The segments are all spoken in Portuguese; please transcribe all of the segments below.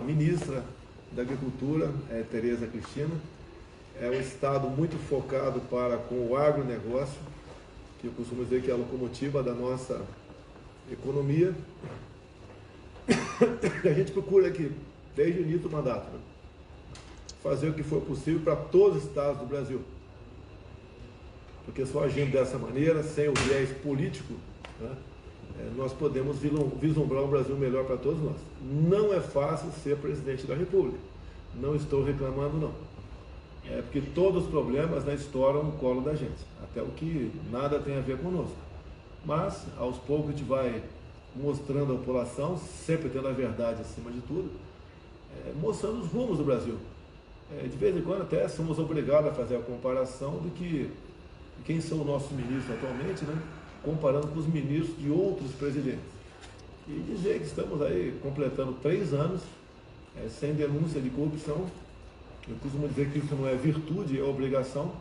ministra da Agricultura, Tereza Cristina. É um estado muito focado com o agronegócio, que eu costumo dizer que é a locomotiva da nossa economia. A gente procura aqui, desde o início do mandato, né, fazer o que for possível para todos os estados do Brasil. Porque só agindo dessa maneira, sem o viés político, né, nós podemos vislumbrar um Brasil melhor para todos nós. Não é fácil ser presidente da República. Não estou reclamando, não. É porque todos os problemas, né, estouram no colo da gente. Até o que nada tem a ver conosco. Mas, aos poucos, a gente vai mostrando à população, sempre tendo a verdade acima de tudo, mostrando os rumos do Brasil. De vez em quando até somos obrigados a fazer a comparação do que quem são os nossos ministros atualmente, né, comparando com os ministros de outros presidentes. E dizer que estamos aí completando 3 anos sem denúncia de corrupção. Eu costumo dizer que isso não é virtude, é obrigação,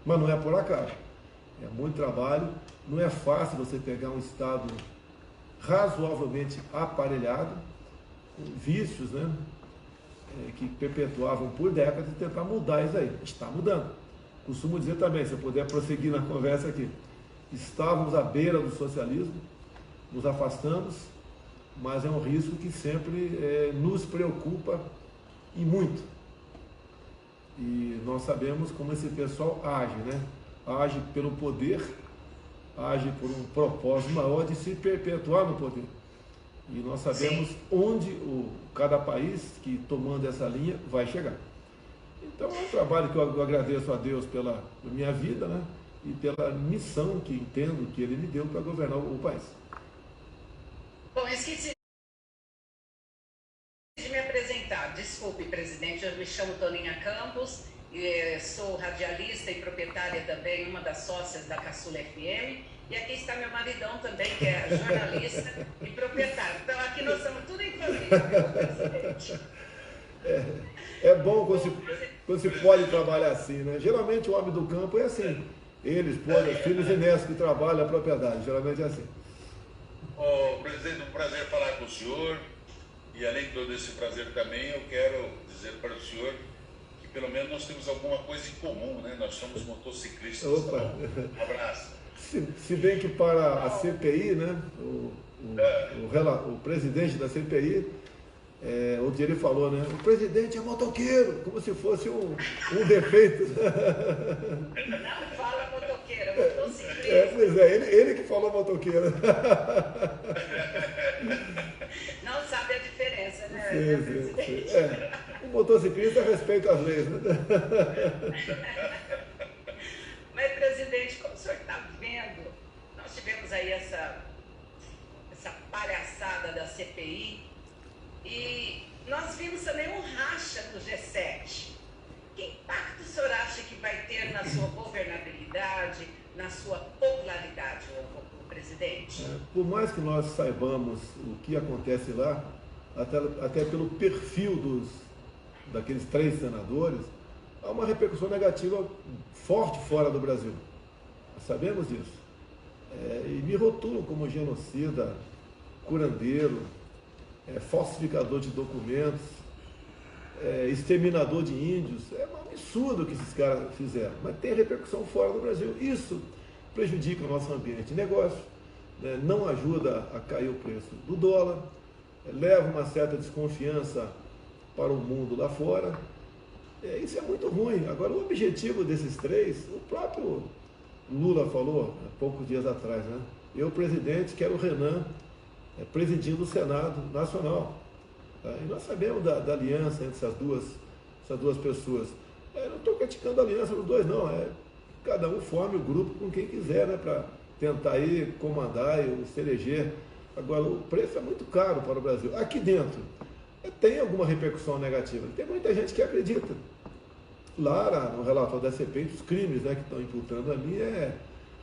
mas não é por acaso. É muito trabalho, não é fácil você pegar um estado razoavelmente aparelhado, com vícios, né, que perpetuavam por décadas, e tentar mudar isso aí. Está mudando. Costumo dizer também, se eu puder prosseguir na conversa aqui, estávamos à beira do socialismo, nos afastamos, mas é um risco que sempre nos preocupa e muito. E nós sabemos como esse pessoal age, né? Age pelo poder, age por um propósito maior de se perpetuar no poder. E nós sabemos onde cada país que tomando essa linha vai chegar. Então é um trabalho que eu agradeço a Deus pela minha vida, né? E pela missão que entendo que Ele me deu para governar o país. Bom, esqueci de me apresentar. Desculpe, presidente, eu me chamo Toninha Campos, sou radialista e proprietária também, uma das sócias da Caçula FM. E aqui está meu maridão também, que é jornalista e proprietário. Então aqui nós somos tudo em família, presidente. É bom quando se pode trabalhar assim, né? Geralmente o homem do campo é assim. Eles, filhos e netos que trabalham a propriedade, geralmente é assim. Presidente, um prazer falar com o senhor. E além de todo esse prazer também, eu quero dizer para o senhor que pelo menos nós temos alguma coisa em comum, né? Nós somos motociclistas. Opa. Tá bom? Um abraço. Se bem que para a CPI, né, o presidente da CPI, outro dia ele falou, né, o presidente é motoqueiro, como se fosse um defeito. Não fala motoqueiro, é motociclista. Pois é, ele que falou motoqueiro. Não sabe a diferença, né, sim, presidente? O motociclista respeita as leis, né? Mas, presidente, como o senhor está vendo, nós tivemos aí essa palhaçada da CPI e nós vimos também um racha no G7. Que impacto o senhor acha que vai ter na sua governabilidade, na sua popularidade, o presidente? Por mais que nós saibamos o que acontece lá, até pelo perfil daqueles 3 senadores, há uma repercussão negativa forte fora do Brasil. Nós sabemos disso. E me rotulam como genocida, curandeiro, falsificador de documentos, exterminador de índios. É um absurdo o que esses caras fizeram, mas tem repercussão fora do Brasil. Isso prejudica o nosso ambiente de negócio, né? Não ajuda a cair o preço do dólar, leva uma certa desconfiança para o mundo lá fora. Isso é muito ruim. Agora, o objetivo desses 3, o próprio Lula falou há poucos dias atrás, né? Eu, presidente, quero o Renan presidindo o Senado Nacional. Tá? E nós sabemos da aliança entre essas duas pessoas. Eu não estou criticando a aliança dos dois, não. Cada um forme o grupo com quem quiser, né? Para tentar aí comandar e se eleger. Agora, o preço é muito caro para o Brasil. Aqui dentro, tem alguma repercussão negativa. Tem muita gente que acredita. Lá no relatório da CPI, os crimes, né, que estão imputando ali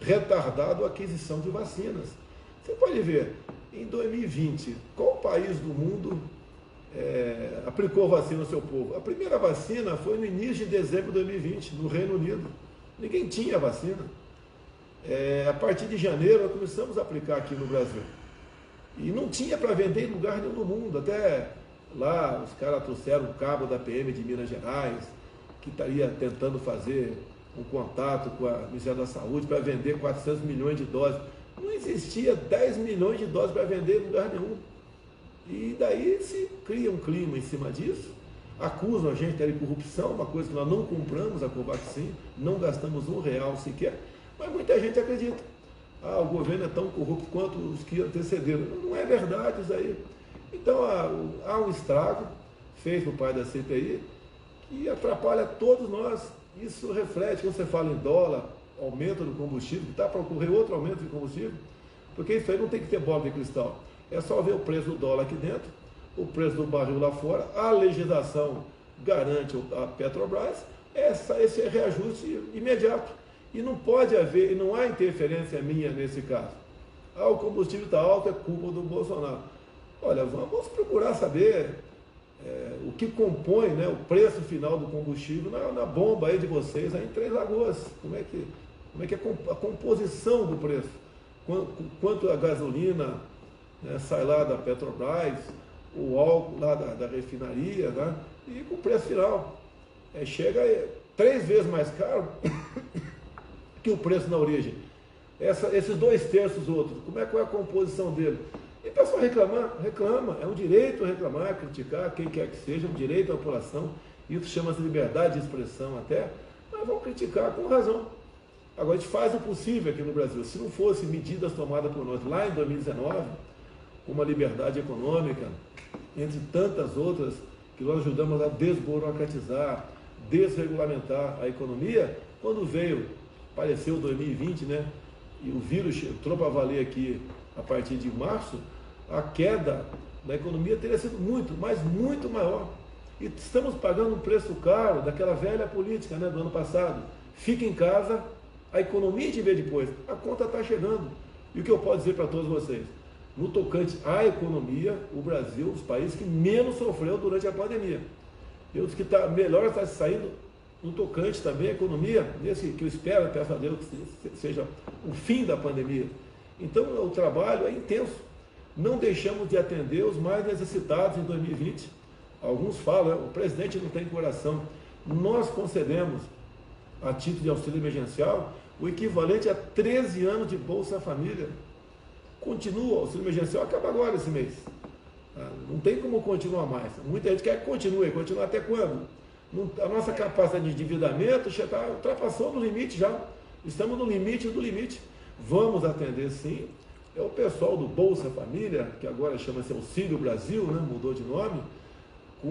retardado a aquisição de vacinas. Você pode ver, em 2020, qual país do mundo aplicou vacina ao seu povo? A primeira vacina foi no início de dezembro de 2020, no Reino Unido. Ninguém tinha vacina. A partir de janeiro, nós começamos a aplicar aqui no Brasil. E não tinha para vender em lugar nenhum do mundo. Até lá os caras trouxeram um cabo da PM de Minas Gerais, que estaria tentando fazer um contato com a Ministério da Saúde para vender 400 milhões de doses. Não existia 10 milhões de doses para vender em lugar nenhum. E daí se cria um clima em cima disso, acusam a gente de corrupção, uma coisa que nós não compramos a Covaxin, não gastamos R$1 sequer, mas muita gente acredita. Ah, o governo é tão corrupto quanto os que antecederam. Não é verdade isso aí. Então há um estrago feito por parte da CPI que atrapalha todos nós. Isso reflete, quando você fala em dólar, aumento do combustível, está para ocorrer outro aumento de combustível, porque isso aí não tem que ter bola de cristal. É só ver o preço do dólar aqui dentro, o preço do barril lá fora, a legislação garante a Petrobras, esse é reajuste imediato. E não pode haver, e não há interferência minha nesse caso. Ah, o combustível está alto, é culpa do Bolsonaro. Olha, vamos procurar saber o que compõe, né, o preço final do combustível na bomba aí de vocês, aí em Três Lagoas. Como é que é a composição do preço? Quanto a gasolina, né, sai lá da Petrobras, o álcool lá da refinaria, né, e com o preço final. Chega 3 vezes mais caro que o preço na origem. Esses 2/3 outros, como é a composição dele? E o pessoal reclama, é um direito reclamar, criticar, quem quer que seja, é um direito da população, isso chama-se liberdade de expressão até, mas vão criticar com razão. Agora, a gente faz o possível aqui no Brasil. Se não fosse medidas tomadas por nós lá em 2019, uma liberdade econômica, entre tantas outras, que nós ajudamos a desburocratizar, desregulamentar a economia, quando apareceu 2020, né, e o vírus entrou para valer aqui a partir de março, a queda da economia teria sido muito, mas muito maior. E estamos pagando um preço caro daquela velha política, né, do ano passado. Fica em casa, a economia te vê depois. A conta está chegando. E o que eu posso dizer para todos vocês? No tocante à economia, o Brasil é um dos países que menos sofreu durante a pandemia. Eu disse que melhor está saindo no tocante também à economia, nesse que eu espero, peço a Deus que seja o fim da pandemia. Então o trabalho é intenso. Não deixamos de atender os mais necessitados em 2020. Alguns falam, o presidente não tem coração. Nós concedemos, a título de auxílio emergencial, o equivalente a 13 anos de Bolsa Família. Continua, o auxílio emergencial acaba agora esse mês. Não tem como continuar mais. Muita gente quer que continue até quando? A nossa capacidade de endividamento já ultrapassou no limite já. Estamos no limite do limite. Vamos atender sim. É o pessoal do Bolsa Família, que agora chama-se Auxílio Brasil, né? Mudou de nome, com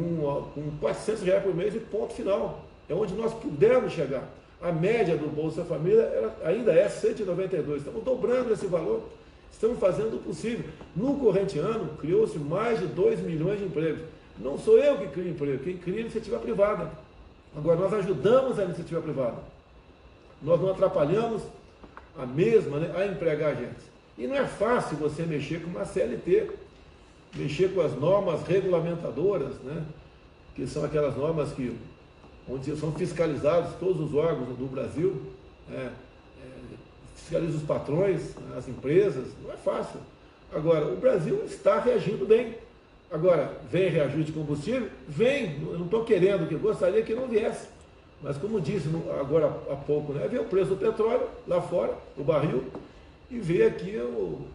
R$400 por mês e ponto final. É onde nós pudermos chegar. A média do Bolsa Família ainda é 192. Estamos dobrando esse valor. Estamos fazendo o possível. No corrente ano, criou-se mais de 2 milhões de empregos. Não sou eu que crio emprego, quem cria é a iniciativa privada. Agora, nós ajudamos a iniciativa privada. Nós não atrapalhamos a mesma, né, a empregar gente. E não é fácil você mexer com uma CLT, mexer com as normas regulamentadoras, né, que são aquelas normas onde são fiscalizados todos os órgãos do Brasil, fiscaliza os patrões, as empresas, não é fácil. Agora, o Brasil está reagindo bem. Agora, vem reajuste de combustível? Vem, eu não estou querendo, que eu gostaria que não viesse. Mas como disse agora há pouco, né, ver o preço do petróleo lá fora, o barril, e ver aqui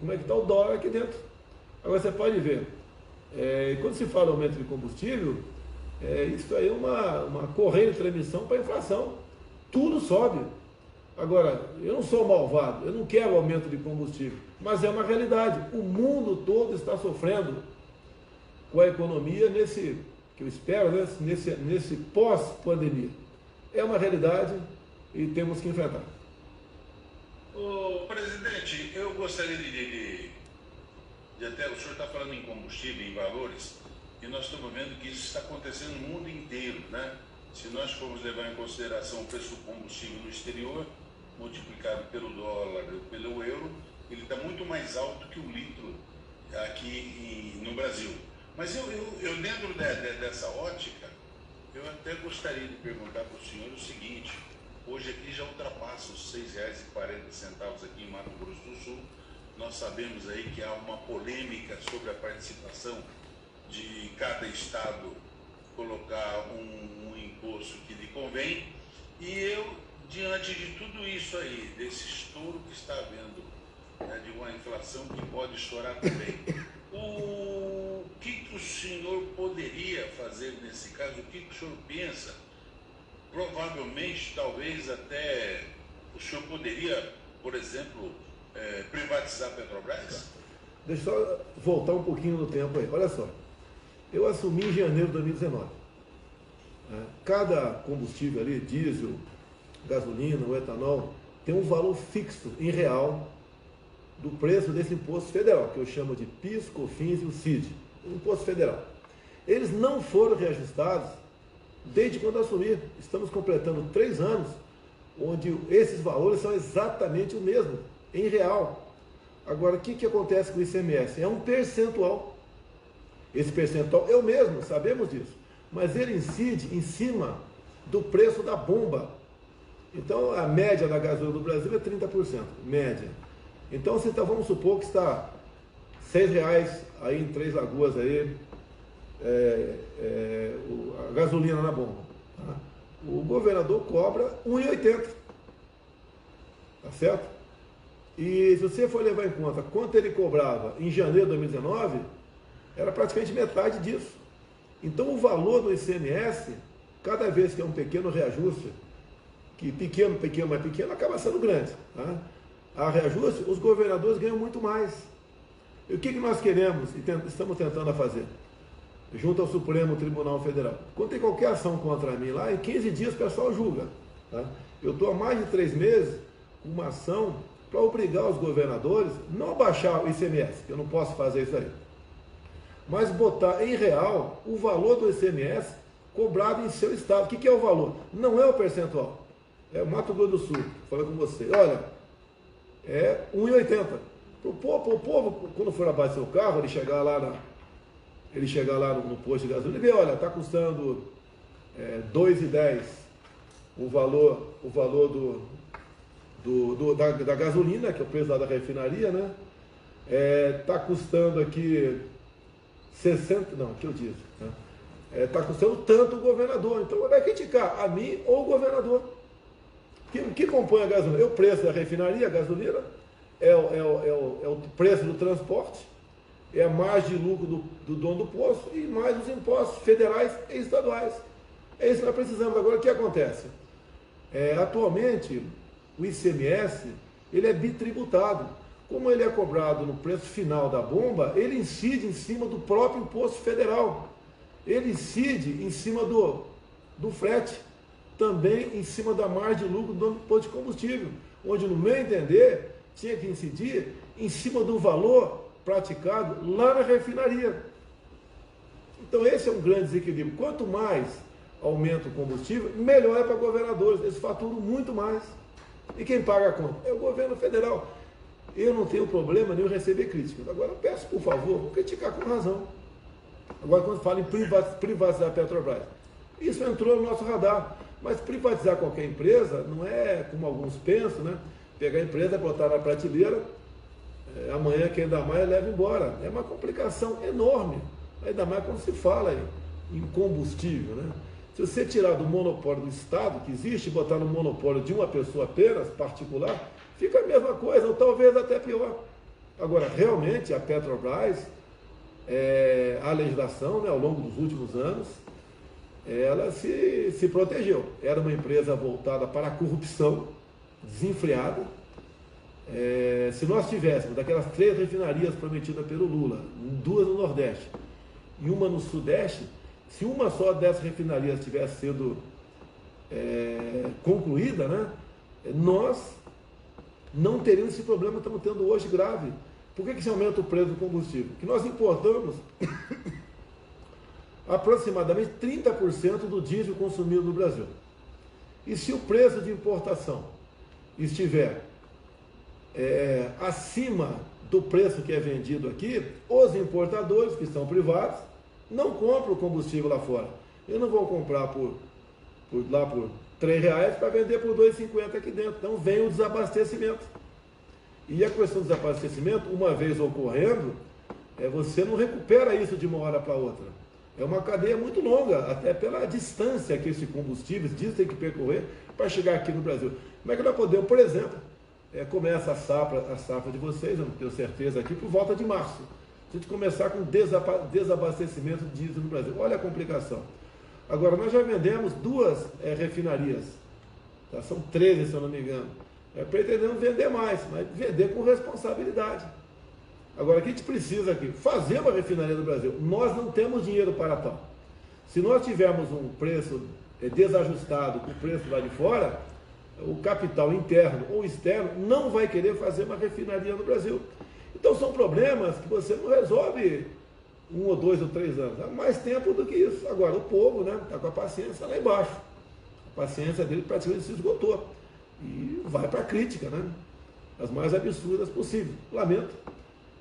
como é que está o dólar aqui dentro. Agora você pode ver, quando se fala aumento de combustível, isso aí é uma correia de transmissão para a inflação. Tudo sobe. Agora, eu não sou malvado, eu não quero aumento de combustível, mas é uma realidade. O mundo todo está sofrendo com a economia que eu espero, né, nesse pós-pandemia. É uma realidade e temos que enfrentar. Ô, presidente, eu gostaria de até, o senhor está falando em combustível, em valores, e nós estamos vendo que isso está acontecendo no mundo inteiro, né? Se nós formos levar em consideração o preço do combustível no exterior, multiplicado pelo dólar, pelo euro, ele está muito mais alto que o litro aqui no Brasil. Mas eu dentro dessa ótica, eu até gostaria de perguntar para o senhor o seguinte: hoje aqui já ultrapassa os R$ 6,40 aqui em Mato Grosso do Sul, Nós sabemos aí que há uma polêmica sobre a participação de cada estado colocar um imposto que lhe convém. E eu, diante de tudo isso aí, desse estouro que está havendo, né, de uma inflação que pode estourar também, o que o senhor poderia fazer nesse caso? O que o senhor pensa? Provavelmente, talvez até o senhor poderia, por exemplo, privatizar a Petrobras? Deixa eu só voltar um pouquinho no tempo aí. Olha só, eu assumi em janeiro de 2019. Cada combustível ali, diesel, gasolina, o etanol, tem um valor fixo em real do preço desse imposto federal, que eu chamo de PIS, COFINS e o CID, o imposto federal. Eles não foram reajustados desde quando eu assumi. Estamos completando 3 anos, onde esses valores são exatamente o mesmo, em real. Agora, o que acontece com o ICMS? É um percentual. Esse percentual é o mesmo, sabemos disso, mas ele incide em cima do preço da bomba. Então, a média da gasolina do Brasil é 30%, média. Então, vamos supor que está R$6 aí em Três Lagoas, aí, a gasolina na bomba. Tá? O governador cobra R$1,80. Tá certo? E se você for levar em conta quanto ele cobrava em janeiro de 2019, era praticamente metade disso. Então, o valor do ICMS, cada vez que é um pequeno reajuste, que pequeno, mais pequeno, acaba sendo grande. Tá? A reajuste, os governadores ganham muito mais. E o que nós queremos e estamos tentando fazer? Junto ao Supremo Tribunal Federal. Quando tem qualquer ação contra mim lá, em 15 dias o pessoal julga. Tá? Eu estou há mais de 3 meses com uma ação para obrigar os governadores não a baixar o ICMS, que eu não posso fazer isso aí, mas botar em real o valor do ICMS cobrado em seu estado. O que é o valor? Não é o percentual. É o Mato Grosso do Sul, falei com você. Olha, é R$1,80. O povo, quando for abastecer o carro, ele chegar lá no posto de gasolina e ver, olha, está custando R$2,10 o valor da gasolina, que é o preço lá da refinaria, né? Está custando aqui 60, não, que eu disse, né? Está custando tanto o governador. Então vai criticar a mim ou o governador. O que compõe a gasolina? É o preço da refinaria, a gasolina, é o preço do transporte, é a margem de lucro do dono do posto e mais os impostos federais e estaduais. É isso que nós precisamos. Agora, o que acontece? Atualmente, o ICMS, ele é bitributado. Como ele é cobrado no preço final da bomba, ele incide em cima do próprio imposto federal. Ele incide em cima do frete, também em cima da margem de lucro do dono do posto de combustível, onde, no meu entender, tinha que incidir em cima do valor praticado lá na refinaria. Então, esse é um grande desequilíbrio. Quanto mais aumenta o combustível, melhor é para governadores. Eles faturam muito mais. E quem paga a conta? É o governo federal. Eu não tenho problema nenhum em receber críticas. Agora, eu peço, por favor, vou criticar com razão. Agora, quando fala em privatizar a Petrobras, isso entrou no nosso radar. Mas privatizar qualquer empresa não é, como alguns pensam, né? Pegar a empresa, botar na prateleira, amanhã quem dá mais leva embora. É uma complicação enorme, ainda mais quando se fala em combustível, né? Se você tirar do monopólio do Estado, que existe, e botar no monopólio de uma pessoa apenas, particular, fica a mesma coisa, ou talvez até pior. Agora, realmente, a Petrobras, a legislação, né, ao longo dos últimos anos, ela se protegeu. Era uma empresa voltada para a corrupção, desenfreada. Se nós tivéssemos daquelas 3 refinarias prometidas pelo Lula, 2 no Nordeste e uma no Sudeste, se uma só dessas refinarias tivesse sido concluída, né, nós não teríamos esse problema que estamos tendo hoje grave. Por que se aumenta o preço do combustível? Que nós importamos aproximadamente 30% do diesel consumido no Brasil. E se o preço de importação estiver acima do preço que é vendido aqui, os importadores, que são privados, não compram o combustível lá fora. Eles não vão comprar por R$3 para vender por R$2,50 aqui dentro. Então vem o desabastecimento. E a questão do desabastecimento, uma vez ocorrendo, você não recupera isso de uma hora para outra. É uma cadeia muito longa, até pela distância que esses combustíveis tem que percorrer para chegar aqui no Brasil. Como é que nós podemos, por exemplo, começa a safra de vocês, eu não tenho certeza aqui, por volta de março. A gente começar com desabastecimento de diesel no Brasil. Olha a complicação. Agora, nós já vendemos 2 refinarias, tá? São 13, se eu não me engano. Pretendemos vender mais, mas vender com responsabilidade. Agora, o que a gente precisa aqui? Fazer uma refinaria no Brasil. Nós não temos dinheiro para tal. Se nós tivermos um preço desajustado com o preço lá de fora, o capital interno ou externo não vai querer fazer uma refinaria no Brasil. Então são problemas que você não resolve 1 ou 2 ou 3 anos. Há mais tempo do que isso. Agora, o povo está com a paciência lá embaixo. A paciência dele praticamente se esgotou. E vai para a crítica, né? As mais absurdas possíveis. Lamento.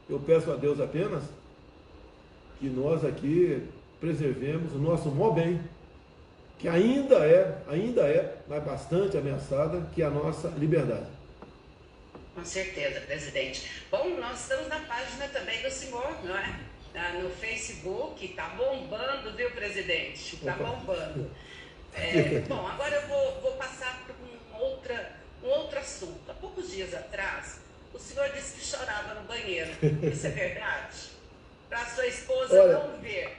Eu peço a Deus apenas que nós aqui preservemos o nosso maior bem, que ainda é, mas bastante ameaçada, que é a nossa liberdade. Com certeza, presidente. Bom, nós estamos na página também do senhor, não é? No Facebook, está bombando, viu, presidente? Está bombando. Bom, agora eu vou passar para um outro assunto. Há poucos dias atrás, o senhor disse que chorava no banheiro. Isso é verdade? Para a sua esposa não ver.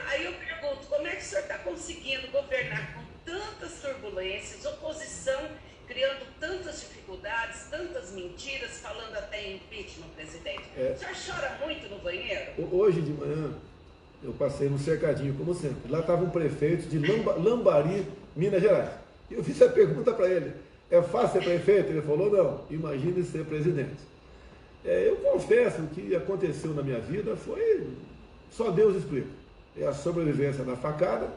Aí eu pergunto, como é que o senhor está conseguindo governar com tantas turbulências, oposição criando tantas dificuldades, tantas mentiras, falando até em impeachment, presidente? O senhor chora muito no banheiro? Hoje de manhã, eu passei no cercadinho, como sempre. Lá estava um prefeito de Lambari, Minas Gerais. E eu fiz a pergunta para ele, é fácil ser prefeito? Ele falou, não, imagine ser presidente. Eu confesso que o que aconteceu na minha vida foi, só Deus explica. É a sobrevivência da facada,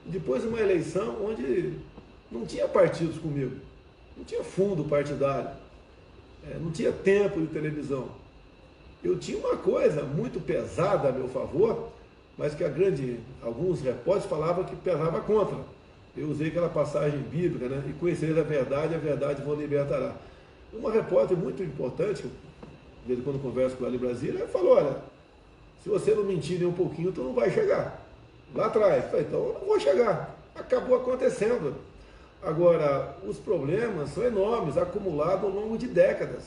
depois uma eleição onde não tinha partidos comigo, não tinha fundo partidário, não tinha tempo de televisão. Eu tinha uma coisa muito pesada a meu favor, mas que alguns repórteres falavam que pesava contra. Eu usei aquela passagem bíblica, né? E conhecereis a verdade vos libertará. Uma repórter muito importante, de vez em quando converso com ela em Brasília, ela falou, olha, se você não mentir nem um pouquinho, tu não vai chegar. Lá atrás, falei, então eu não vou chegar. Acabou acontecendo. Agora, os problemas são enormes, acumulados ao longo de décadas.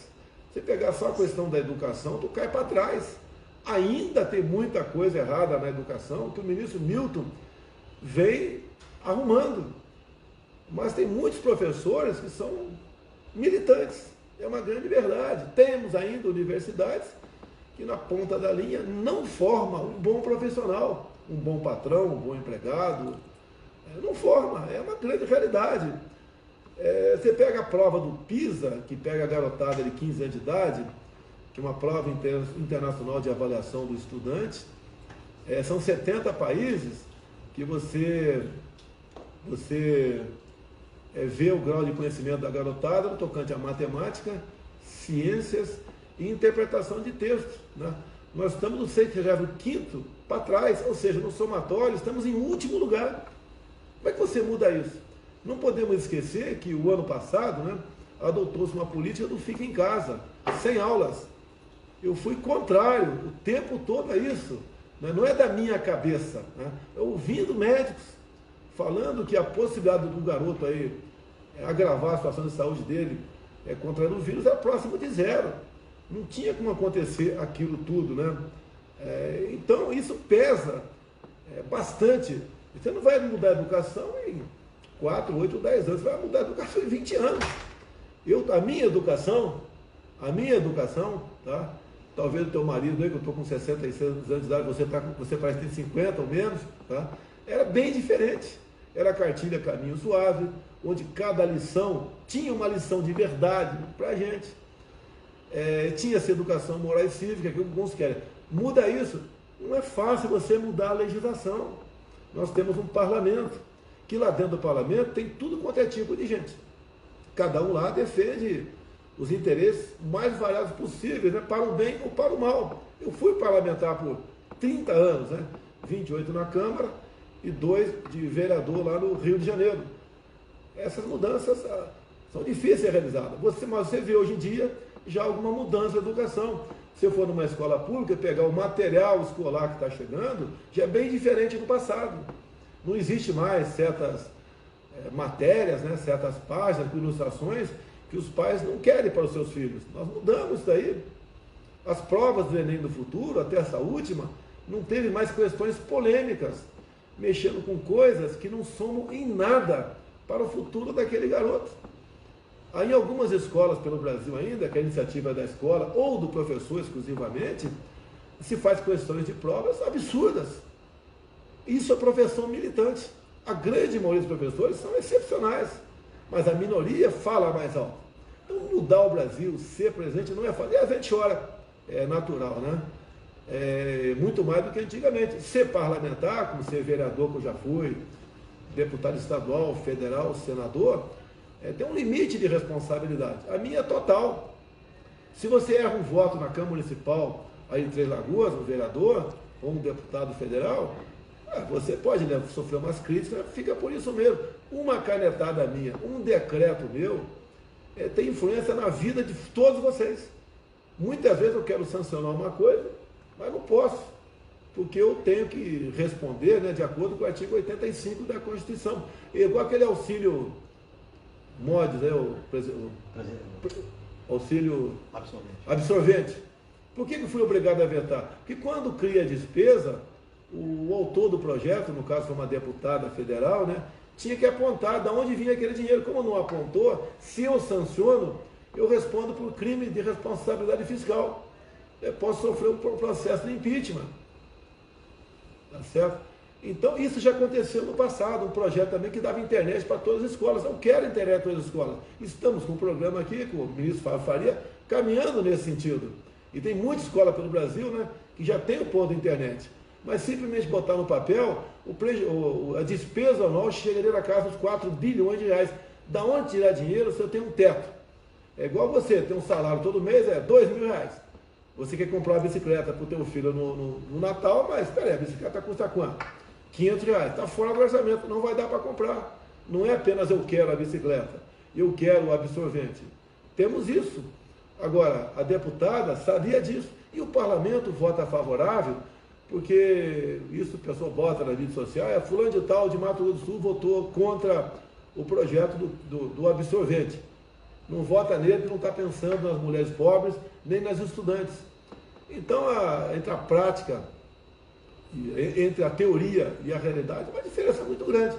Você pegar só a questão da educação, tu cai para trás. Ainda tem muita coisa errada na educação, que o ministro Milton vem arrumando. Mas tem muitos professores que são militantes. É uma grande verdade. Temos ainda universidades que na ponta da linha não formam um bom profissional, um bom patrão, um bom empregado. Não forma, é uma grande realidade. Você pega a prova do PISA, que pega a garotada de 15 anos de idade, que é uma prova internacional de avaliação do estudante, são 70 países que você vê o grau de conhecimento da garotada no tocante a matemática, ciências e interpretação de textos, né? Nós estamos no 65º para trás, ou seja, no somatório estamos em último lugar. Como é que você muda isso? Não podemos esquecer que o ano passado, né, adotou-se uma política do fica em casa, sem aulas. Eu fui contrário o tempo todo a isso, né? Não é da minha cabeça, né? Eu ouvindo médicos falando que a possibilidade do garoto aí agravar a situação de saúde dele contraindo o vírus era próximo de zero. Não tinha como acontecer aquilo tudo, né? Então isso pesa bastante. Você não vai mudar a educação em 4, 8, 10 anos, você vai mudar a educação em 20 anos. A minha educação, tá? Talvez o teu marido aí, que eu estou com 66 anos de idade, você parece que tem 50 ou menos, tá? Era bem diferente. Era a cartilha Caminho Suave, onde cada lição tinha uma lição de verdade para a gente. Tinha essa educação moral e cívica que alguns querem. Muda isso. Não é fácil você mudar a legislação. Nós temos um parlamento, que lá dentro do parlamento tem tudo quanto é tipo de gente. Cada um lá defende os interesses mais variados possíveis, né, para o bem ou para o mal. Eu fui parlamentar por 30 anos, né, 28 na Câmara e 2 de vereador lá no Rio de Janeiro. Essas mudanças são difíceis de realizar. Mas você vê hoje em dia já alguma mudança na educação. Se eu for numa escola pública, pegar o material escolar que está chegando, já é bem diferente do passado. Não existe mais certas matérias, né, certas páginas com ilustrações que os pais não querem para os seus filhos. Nós mudamos isso daí. As provas do Enem do futuro, até essa última, não teve mais questões polêmicas, mexendo com coisas que não somam em nada para o futuro daquele garoto. Aí, em algumas escolas pelo Brasil ainda, que é a iniciativa da escola ou do professor exclusivamente, se faz questões de provas absurdas. Isso é profissão militante. A grande maioria dos professores são excepcionais, mas a minoria fala mais alto. Então, mudar o Brasil, ser presente, não é fácil. E a gente chora, é natural, né? Muito mais do que antigamente. Ser parlamentar, como ser vereador, que eu já fui, deputado estadual, federal, senador, tem um limite de responsabilidade. A minha é total. Se você erra um voto na Câmara Municipal, aí em Três Lagoas, um vereador ou um deputado federal, você pode sofrer umas críticas, fica por isso mesmo. Uma canetada minha, um decreto meu, tem influência na vida de todos vocês. Muitas vezes eu quero sancionar uma coisa, mas não posso, porque eu tenho que responder, né, de acordo com o artigo 85 da Constituição. Igual aquele auxílio MODES, auxílio absorvente. Por que eu fui obrigado a vetar? Porque quando cria a despesa, o autor do projeto, no caso foi uma deputada federal, né, tinha que apontar de onde vinha aquele dinheiro. Como não apontou, se eu sanciono, eu respondo por crime de responsabilidade fiscal. Eu posso sofrer um processo de impeachment. Tá certo? Então, isso já aconteceu no passado, um projeto também que dava internet para todas as escolas. Eu quero internet para todas as escolas. Estamos com um programa aqui, com o ministro Fábio Faria, caminhando nesse sentido. E tem muita escola pelo Brasil, né, que já tem o ponto de internet. Mas simplesmente botar no papel, a despesa anual chegaria na casa dos 4 bilhões de reais. Da onde tirar dinheiro se eu tenho um teto? É igual você, tem um salário todo mês, é 2 mil reais. Você quer comprar uma bicicleta para o teu filho no Natal, mas espera aí, a bicicleta custa quanto? 500 reais. Está fora do orçamento, não vai dar para comprar. Não é apenas eu quero a bicicleta, eu quero o absorvente. Temos isso. Agora, a deputada sabia disso. E o parlamento vota favorável, porque isso o pessoal bota na rede social, fulano de tal de Mato Grosso do Sul votou contra o projeto do absorvente. Não vota nele, não está pensando nas mulheres pobres, nem nas estudantes. Então, entre a prática, entre a teoria e a realidade, uma diferença muito grande.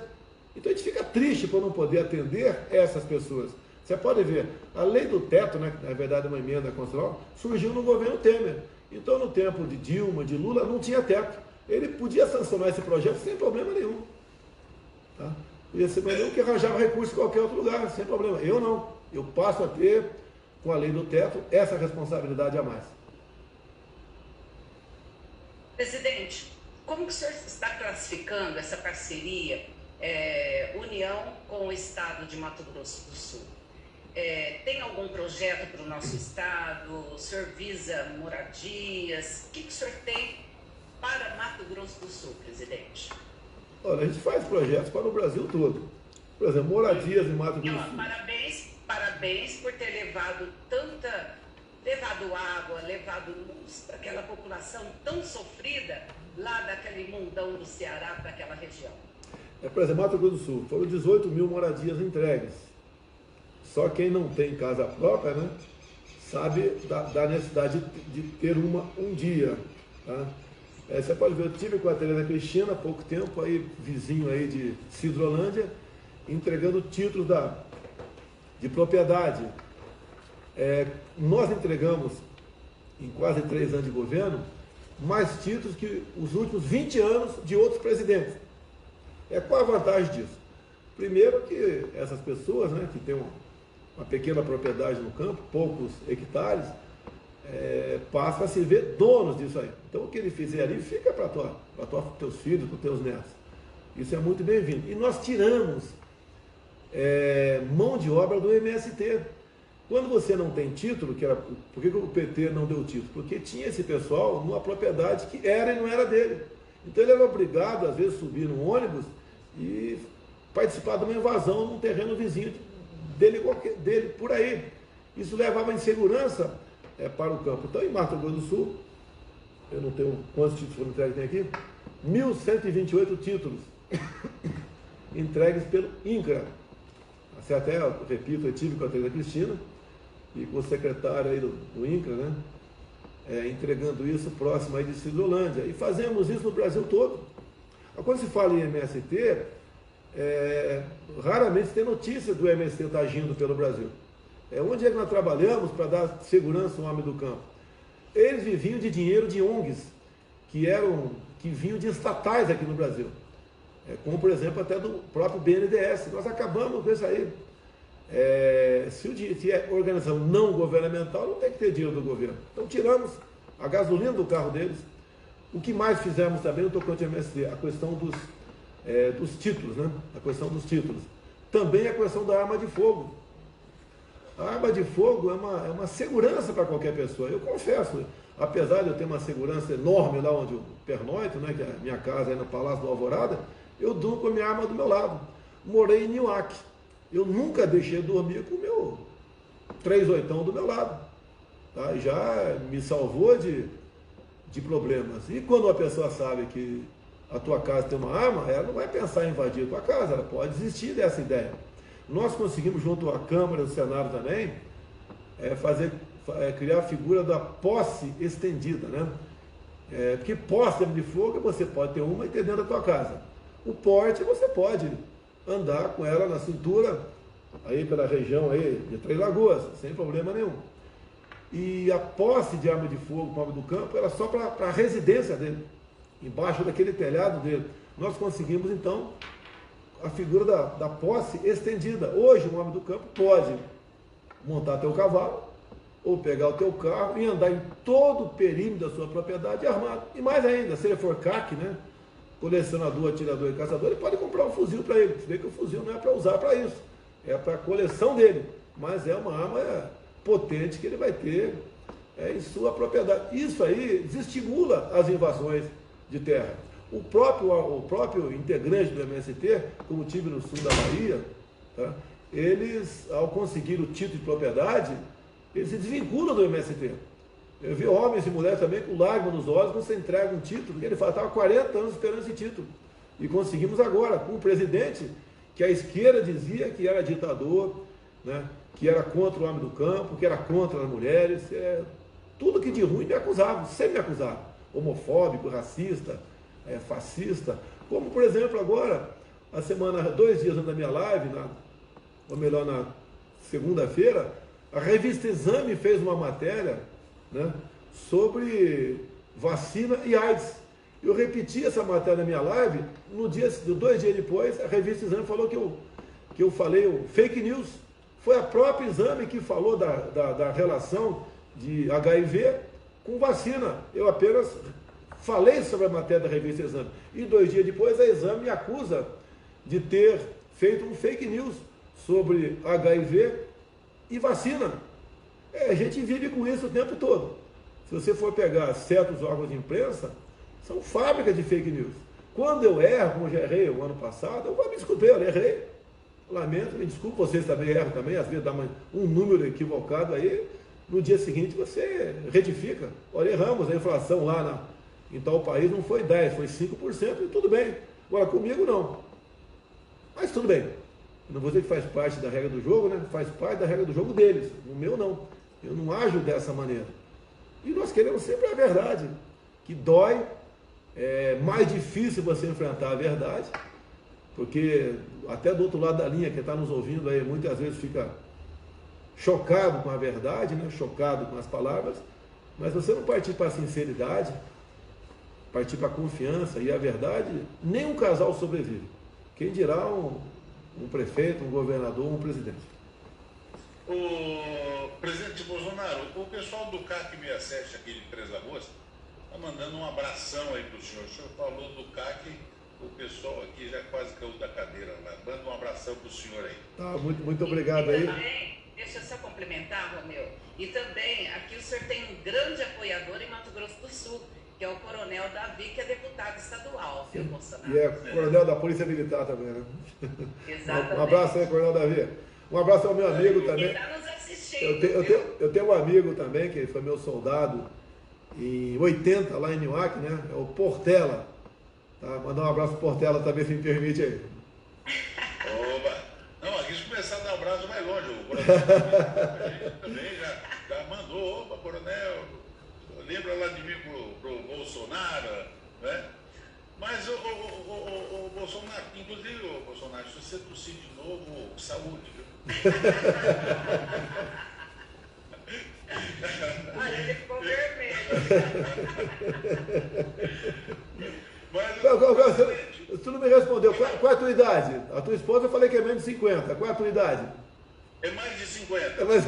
Então, a gente fica triste por não poder atender essas pessoas. Você pode ver, a lei do teto, né, que na verdade é uma emenda constitucional, surgiu no governo Temer. Então, no tempo de Dilma, de Lula, não tinha teto. Ele podia sancionar esse projeto sem problema nenhum. Tá? Podia ser melhor que arranjava recurso em qualquer outro lugar, sem problema. Eu não. Eu passo a ter, com a lei do teto, essa responsabilidade a mais. Presidente, como que o senhor está classificando essa parceria União com o Estado de Mato Grosso do Sul? Tem algum projeto para o nosso Estado? O senhor visa moradias? O que o senhor tem para Mato Grosso do Sul, presidente? Olha, a gente faz projetos para o Brasil todo. Por exemplo, moradias em Mato Grosso do Sul. Parabéns por ter levado água, levado luz para aquela população tão sofrida lá daquele mundão do Ceará, para aquela região. Por exemplo, Mato Grosso do Sul, foram 18 mil moradias entregues. Só quem não tem casa própria, né, sabe da necessidade de ter um dia. Tá? Você pode ver, eu tive com a Tereza Cristina há pouco tempo, aí, vizinho aí de Sidrolândia, entregando títulos de propriedade. Nós entregamos, em quase 3 anos de governo, mais títulos que os últimos 20 anos de outros presidentes. Qual a vantagem disso? Primeiro que essas pessoas, né, que têm uma pequena propriedade no campo, poucos hectares, passam a se ver donos disso aí. Então o que ele fizer ali fica para teus filhos, para teus netos. Isso é muito bem-vindo. E nós tiramos mão de obra do MST. Quando você não tem título, por que o PT não deu título? Porque tinha esse pessoal numa propriedade que era e não era dele. Então ele era obrigado, às vezes, a subir num ônibus e participar de uma invasão num terreno vizinho dele por aí. Isso levava insegurança para o campo. Então, em Mato Grosso do Sul, eu não tenho quantos títulos foram entregues tem aqui, 1.128 títulos entregues pelo INCRA. Assim, até, eu repito, eu tive com a Teresa Cristina e com o secretário aí do INCRA, né? Entregando isso próximo aí de Cidrolândia. E fazemos isso no Brasil todo. Quando se fala em MST, raramente se tem notícia do MST estar agindo pelo Brasil. Onde é que nós trabalhamos para dar segurança ao homem do campo? Eles viviam de dinheiro de ONGs, que vinham de estatais aqui no Brasil. Como, por exemplo, até do próprio BNDES. Nós acabamos com isso aí. Se é organização não governamental, não tem que ter dinheiro do governo. Então, tiramos a gasolina do carro deles. O que mais fizemos também no tocante ao MST? A questão dos títulos, né? A questão dos títulos. Também a questão da arma de fogo. A arma de fogo é uma segurança para qualquer pessoa. Eu confesso, apesar de eu ter uma segurança enorme lá onde eu pernoito, né, que é a minha casa é no Palácio do Alvorada, eu durmo com a minha arma do meu lado. Morei em Niuaque. Eu nunca deixei dormir com o meu 38 do meu lado. Tá? E já me salvou de problemas. E quando uma pessoa sabe que a tua casa tem uma arma, ela não vai pensar em invadir a tua casa, ela pode desistir dessa ideia. Nós conseguimos, junto à Câmara e ao Senado também, criar a figura da posse estendida, né? Porque posse de fogo você pode ter uma e ter dentro da tua casa. O porte você pode andar com ela na cintura, aí pela região aí de Três Lagoas, sem problema nenhum. E a posse de arma de fogo para o homem do campo era só para a residência dele, embaixo daquele telhado dele. Nós conseguimos, então, a figura da posse estendida. Hoje, o homem do campo pode montar teu cavalo, ou pegar o teu carro e andar em todo o perímetro da sua propriedade armado. E mais ainda, se ele for CAC, né, colecionador, atirador e caçador, ele pode comprar um fuzil para ele. Você vê que o fuzil não é para usar para isso, é para a coleção dele, mas é uma arma potente que ele vai ter em sua propriedade. Isso aí desestimula as invasões de terra. O próprio integrante do MST, como tive no sul da Bahia, tá, eles, ao conseguir o título de propriedade, eles se desvinculam do MST. Eu vi homens e mulheres também com lágrimas nos olhos quando você entrega um título, que ele fala, estava 40 anos esperando esse título. E conseguimos agora, com um presidente que a esquerda dizia que era ditador, né, que era contra o homem do campo, que era contra as mulheres, tudo que de ruim me acusavam, sempre me acusavam. Homofóbico, racista, fascista. Como, por exemplo, agora, 2 dias antes da minha live, ou melhor, na segunda-feira, a revista Exame fez uma matéria, né, sobre vacina e AIDS. Eu repeti essa matéria na minha live, 2 dias depois, a revista Exame falou que eu falei fake news. Foi a própria Exame que falou da relação de HIV com vacina. Eu apenas falei sobre a matéria da revista Exame. E 2 dias depois, a Exame me acusa de ter feito um fake news sobre HIV e vacina. A gente vive com isso o tempo todo. Se você for pegar certos órgãos de imprensa, são fábricas de fake news. Quando eu erro, como eu já errei o ano passado, eu vou me desculpar, eu errei. Lamento, me desculpe, vocês também erram também, às vezes dá um número equivocado aí, no dia seguinte você retifica. Olha, erramos, a inflação lá em tal país não foi 10%, foi 5%, e tudo bem. Agora, comigo não. Mas tudo bem. Não vou dizer que faz parte da regra do jogo, né? Faz parte da regra do jogo deles. O meu não. Eu não ajo dessa maneira. E nós queremos sempre a verdade, que dói, é mais difícil você enfrentar a verdade, porque até do outro lado da linha, quem está nos ouvindo aí, muitas vezes fica chocado com a verdade, né? Chocado com as palavras, mas você não partir para a sinceridade, partir para a confiança e a verdade, nenhum casal sobrevive. Quem dirá um prefeito, um governador, um presidente. O presidente Bolsonaro, o pessoal do CAC 67 aqui de Três Lagoas está mandando um abração aí para o senhor. O senhor falou do CAC, o pessoal aqui já quase caiu da cadeira lá. Manda um abração para o senhor aí. Tá, muito obrigado aí. Também, deixa eu só complementar, Romeu. E também, aqui o senhor tem um grande apoiador em Mato Grosso do Sul, que é o Coronel Davi, que é deputado estadual, viu, Bolsonaro? E é coronel da Polícia Militar também, né? Exatamente. Um abraço aí, Coronel Davi. Um abraço ao meu amigo também. Ele está nos assistindo. Eu tenho um amigo também, que foi meu soldado em 80, lá em Newark, né? É o Portela. Tá? Mandar um abraço pro Portela também, se me permite aí. Oba! Não, aqui se começar a dar um abraço mais longe, o coronel também já mandou, opa, coronel, lembra lá de mim pro Bolsonaro, né? Mas o Bolsonaro, inclusive o Bolsonaro, se você tossir de novo, saúde, viu? Olha, ele ficou vermelho. Mas, tu não me respondeu. Qual é a tua idade? A tua esposa eu falei que é menos de 50. Qual é a tua idade? é mais de 50. É mais...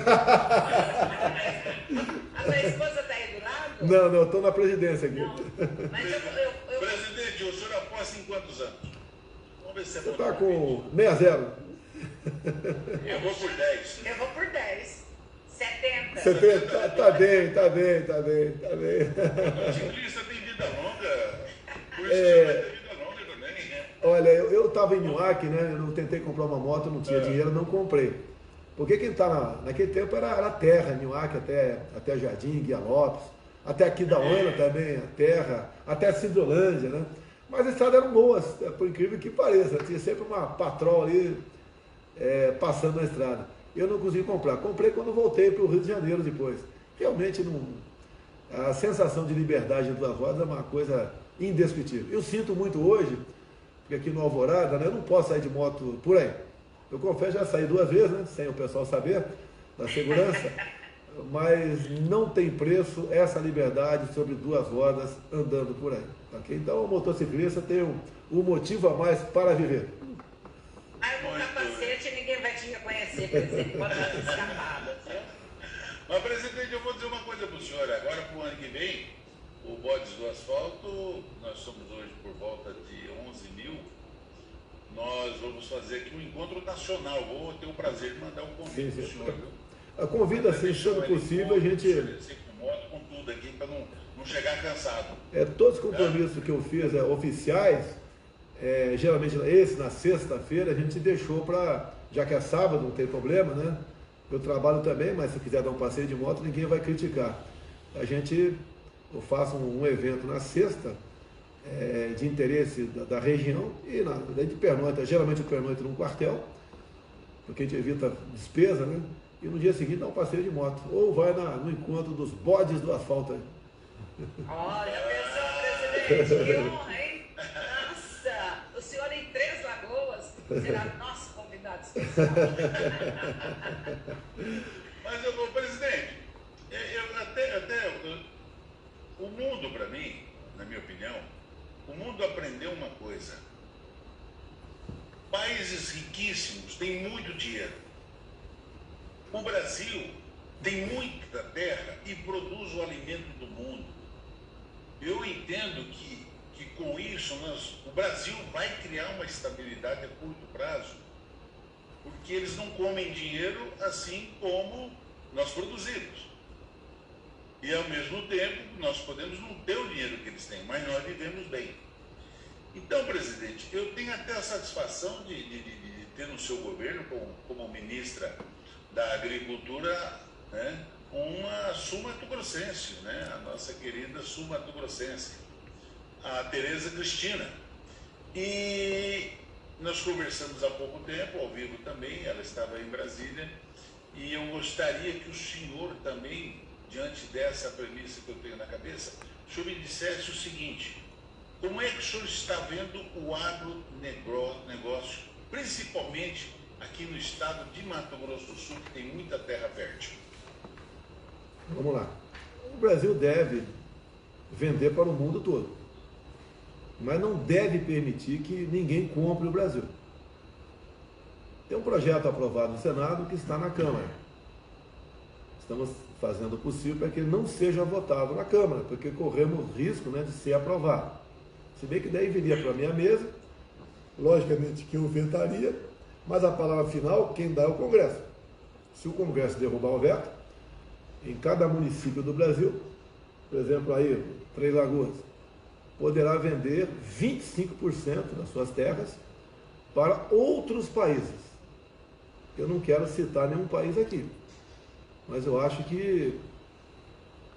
A sua esposa está aí do lado? Não, eu estou na presidência aqui. Não. Mas Presidente, o senhor aposta em quantos anos? Vamos ver se Você é está com 60. Eu vou por 10. eu vou por 10. 70. 70, tá bem. O ciclista tem vida longa. Por isso que o senhor vai ter vida longa também, né? Olha, eu estava em Newark, né? Eu tentei comprar uma moto, não tinha dinheiro, não comprei. Porque quem está naquele tempo era terra, Newark até Jardim, Guia Lopes, até aqui da Oina também, a terra, até Cidrolândia, né? Mas as estradas eram boas, por incrível que pareça. Tinha sempre uma patrol ali passando na estrada. Eu não consegui comprar. Comprei quando voltei para o Rio de Janeiro depois. Realmente a sensação de liberdade em duas rodas é uma coisa indescritível. Eu sinto muito hoje, porque aqui no Alvorada, né, eu não posso sair de moto por aí. Eu confesso, já saí 2 vezes, né, sem o pessoal saber, da segurança, mas não tem preço essa liberdade sobre 2 rodas andando por aí. Okay? Então o motociclista tem um motivo a mais para viver. Aí com capacete ninguém vai te reconhecer, presidente, pode estar escapado, viu? Mas, presidente, eu vou dizer uma coisa para o senhor. Agora, para o ano que vem, o Bodes do Asfalto, nós somos hoje por volta de 11 mil. Nós vamos fazer aqui um encontro nacional. Vou ter o prazer de mandar um convite para o senhor, viu? A convida, assim, sendo possível, a gente... Com moto, com tudo aqui, para não chegar cansado. Todos os compromissos que eu fiz oficiais, geralmente esse na sexta-feira, a gente deixou para, já que é sábado, não tem problema, né? Eu trabalho também, mas se quiser dar um passeio de moto, ninguém vai criticar. Eu faço um evento na sexta, de interesse da região, e de pernoita, geralmente eu pernoito num quartel, porque a gente evita despesa, né? E no dia seguinte dá um passeio de moto, ou vai no encontro dos bodes do asfalto aí. Olha, pensou, presidente, que honra, hein? Nossa, o senhor em 3 Lagoas será nosso convidado especial. Mas, presidente, o mundo, para mim, na minha opinião, o mundo aprendeu uma coisa. Países riquíssimos têm muito dinheiro. O Brasil tem muita terra e produz o alimento do mundo. Eu entendo que com isso o Brasil vai criar uma estabilidade a curto prazo, porque eles não comem dinheiro assim como nós produzimos. E ao mesmo tempo nós podemos não ter o dinheiro que eles têm, mas nós vivemos bem. Então, presidente, eu tenho até a satisfação de ter no seu governo, como ministra da Agricultura, né, uma sul-mato-grossense, né, a nossa querida sul-mato-grossense, a Tereza Cristina. E nós conversamos há pouco tempo, ao vivo também, ela estava em Brasília, e eu gostaria que o senhor também, diante dessa premissa que eu tenho na cabeça, o senhor me dissesse o seguinte: como é que o senhor está vendo o agronegócio, principalmente aqui no estado de Mato Grosso do Sul, que tem muita terra fértil? Vamos lá. O Brasil deve vender para o mundo todo, mas não deve permitir que ninguém compre o Brasil. Tem um projeto aprovado no Senado que está na Câmara. Estamos fazendo o possível para que ele não seja votado na Câmara, porque corremos risco, né, de ser aprovado. Se bem que daí viria para a minha mesa, logicamente que eu vetaria, mas a palavra final quem dá é o Congresso. Se o Congresso derrubar o veto, em cada município do Brasil, por exemplo, aí, Três Lagoas, poderá vender 25% das suas terras para outros países. Eu não quero citar nenhum país aqui, mas eu acho que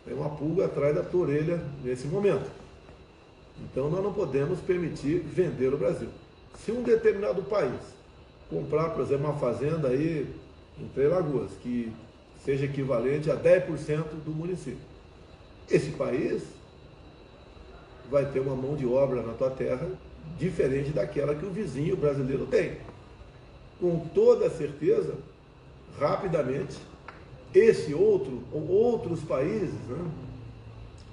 tem uma pulga atrás da tua orelha nesse momento. Então nós não podemos permitir vender o Brasil. Se um determinado país comprar, por exemplo, uma fazenda aí em Três Lagoas, que seja equivalente a 10% do município, esse país vai ter uma mão de obra na tua terra diferente daquela que o vizinho brasileiro tem. Com toda certeza, rapidamente, esse outro ou outros países, né,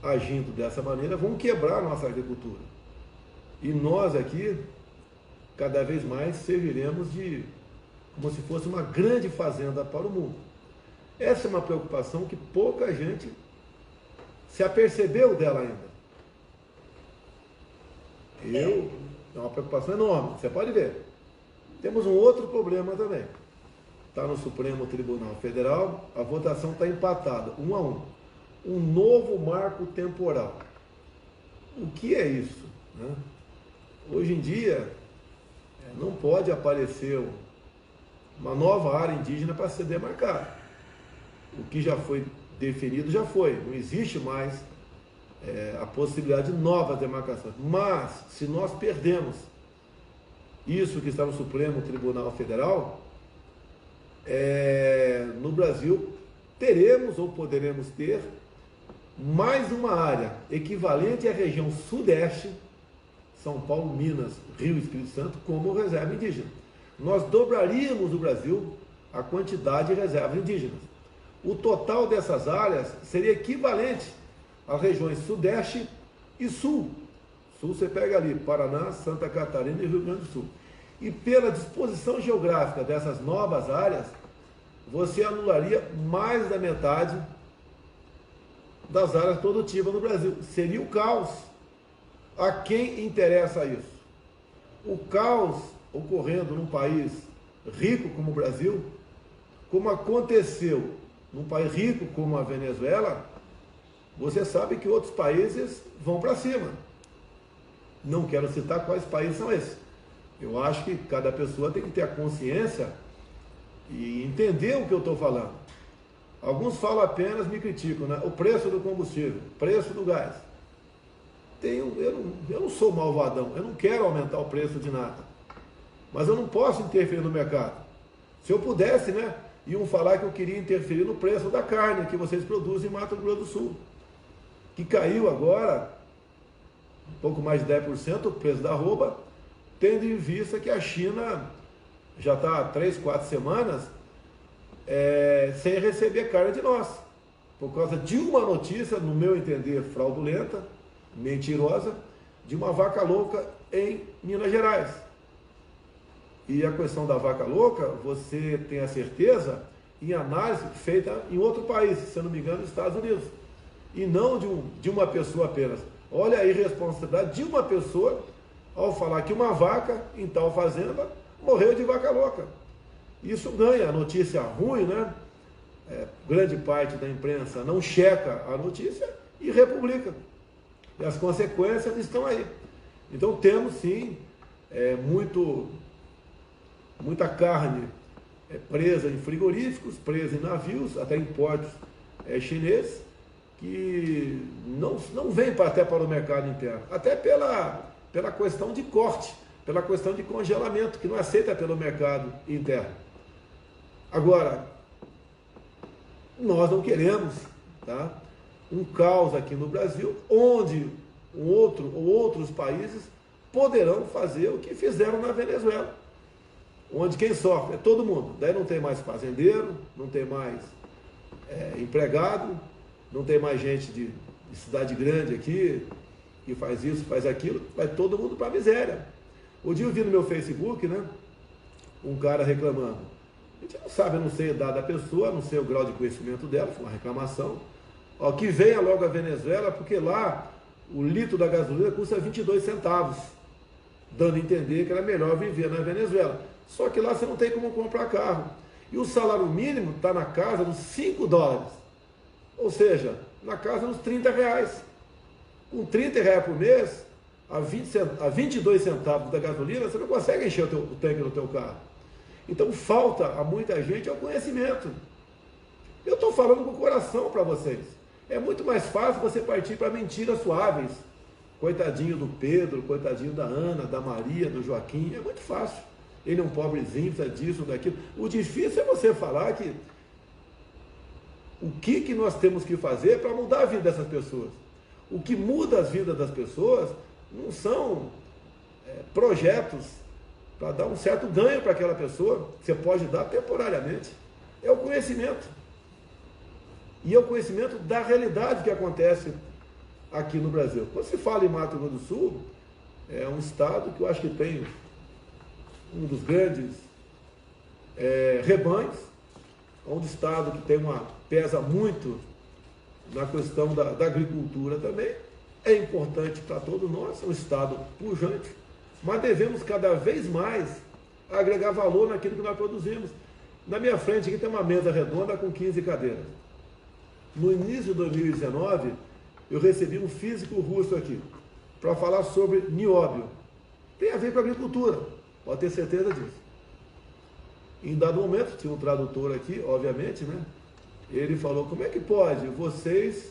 agindo dessa maneira, vão quebrar a nossa agricultura. E nós aqui, cada vez mais, serviremos de como se fosse uma grande fazenda para o mundo. Essa é uma preocupação que pouca gente se apercebeu dela ainda. É uma preocupação enorme, você pode ver. Temos um outro problema também. Está no Supremo Tribunal Federal, a votação está empatada, 1-1. Um novo marco temporal. O que é isso, né? Hoje em dia, não pode aparecer uma nova área indígena para ser demarcada. O que já foi definido já foi, não existe mais a possibilidade de novas demarcações. Mas, se nós perdemos isso que está no Supremo Tribunal Federal, no Brasil teremos ou poderemos ter mais uma área equivalente à região sudeste, São Paulo, Minas, Rio e Espírito Santo, como reserva indígena. Nós dobraríamos no Brasil a quantidade de reservas indígenas. O total dessas áreas seria equivalente às regiões sudeste e sul. Sul você pega ali, Paraná, Santa Catarina e Rio Grande do Sul. E pela disposição geográfica dessas novas áreas, você anularia mais da metade das áreas produtivas no Brasil. Seria o caos. A quem interessa isso? O caos ocorrendo num país rico como o Brasil, como aconteceu num país rico como a Venezuela, você sabe que outros países vão para cima. Não quero citar quais países são esses. Eu acho que cada pessoa tem que ter a consciência e entender o que eu estou falando. Alguns falam apenas, me criticam, né? O preço do combustível, preço do gás. Eu não sou malvadão, eu não quero aumentar o preço de nada. Mas eu não posso interferir no mercado. Se eu pudesse, né? Iam falar que eu queria interferir no preço da carne que vocês produzem em Mato Grosso do Sul, que caiu agora um pouco mais de 10% o preço da arroba, tendo em vista que a China já está há 3, 4 semanas sem receber carne de nós, por causa de uma notícia, no meu entender, fraudulenta, mentirosa, de uma vaca louca em Minas Gerais. E a questão da vaca louca, você tem a certeza em análise feita em outro país, se eu não me engano, nos Estados Unidos, e não de uma pessoa apenas. Olha a irresponsabilidade de uma pessoa ao falar que uma vaca em tal fazenda morreu de vaca louca. Isso ganha a notícia ruim, né? Grande parte da imprensa não checa a notícia e republica. E as consequências estão aí. Então temos sim muita carne presa em frigoríficos, presa em navios, até em portos chineses, que não vem até para o mercado interno, até pela questão de corte, pela questão de congelamento, que não aceita pelo mercado interno. Agora, nós não queremos, tá, um caos aqui no Brasil, onde outros países poderão fazer o que fizeram na Venezuela, onde quem sofre é todo mundo. Daí não tem mais fazendeiro, não tem mais empregado, não tem mais gente de cidade grande aqui, que faz isso, faz aquilo, vai todo mundo para a miséria. Um dia eu vi no meu Facebook, né, um cara reclamando. A gente não sabe, eu não sei a idade da pessoa, não sei o grau de conhecimento dela, foi uma reclamação. Ó, que venha logo a Venezuela, porque lá o litro da gasolina custa 22 centavos, dando a entender que era melhor viver na Venezuela. Só que lá você não tem como comprar carro. E o salário mínimo está na casa dos 5 dólares. Ou seja, na casa dos 30 reais. Com 30 reais por mês, a 22 centavos da gasolina, você não consegue encher o tanque do teu carro. Então falta a muita gente o conhecimento. Eu estou falando com o coração para vocês. É muito mais fácil você partir para mentiras suaves. Coitadinho do Pedro, coitadinho da Ana, da Maria, do Joaquim, é muito fácil. Ele é um pobrezinho, precisa disso, daquilo. O difícil é você falar que o que nós temos que fazer para mudar a vida dessas pessoas. O que muda as vidas das pessoas não são projetos para dar um certo ganho para aquela pessoa, que você pode dar temporariamente. É o conhecimento. E é o conhecimento da realidade que acontece aqui no Brasil. Quando se fala em Mato Grosso do Sul, é um estado que eu acho que tem um dos grandes rebanhos, é um estado que pesa muito na questão da agricultura também, é importante para todos nós, é um estado pujante, mas devemos cada vez mais agregar valor naquilo que nós produzimos. Na minha frente aqui tem uma mesa redonda com 15 cadeiras. No início de 2019, eu recebi um físico russo aqui, para falar sobre nióbio. Tem a ver com a agricultura, pode ter certeza disso. Em dado momento, tinha um tradutor aqui, obviamente, né? Ele falou, como é que pode vocês,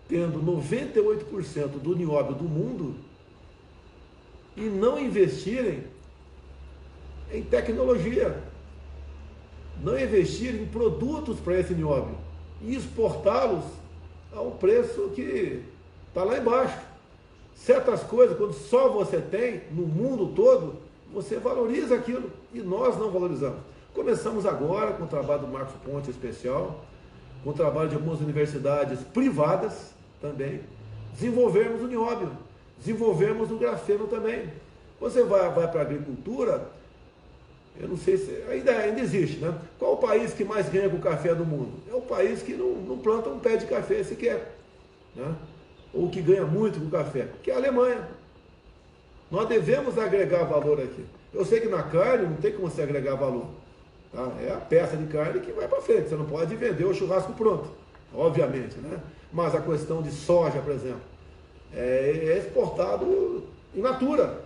tendo 98% do nióbio do mundo, e não investirem em tecnologia, não investirem em produtos para esse nióbio, e exportá-los a um preço que está lá embaixo. Certas coisas, quando só você tem, no mundo todo, você valoriza aquilo, e nós não valorizamos. Começamos agora com o trabalho do Marcos Ponte especial, com o trabalho de algumas universidades privadas também, desenvolvermos o nióbio, desenvolvermos o grafeno também. Você vai para a agricultura, eu não sei se ainda existe, né? Qual o país que mais ganha com café do mundo? É o país que não planta um pé de café sequer, né? Ou que ganha muito com café, que é a Alemanha. Nós devemos agregar valor aqui. Eu sei que na carne não tem como você agregar valor, tá? É a peça de carne que vai para frente, você não pode vender o churrasco pronto, obviamente, né? Mas a questão de soja, por exemplo, é exportado in natura,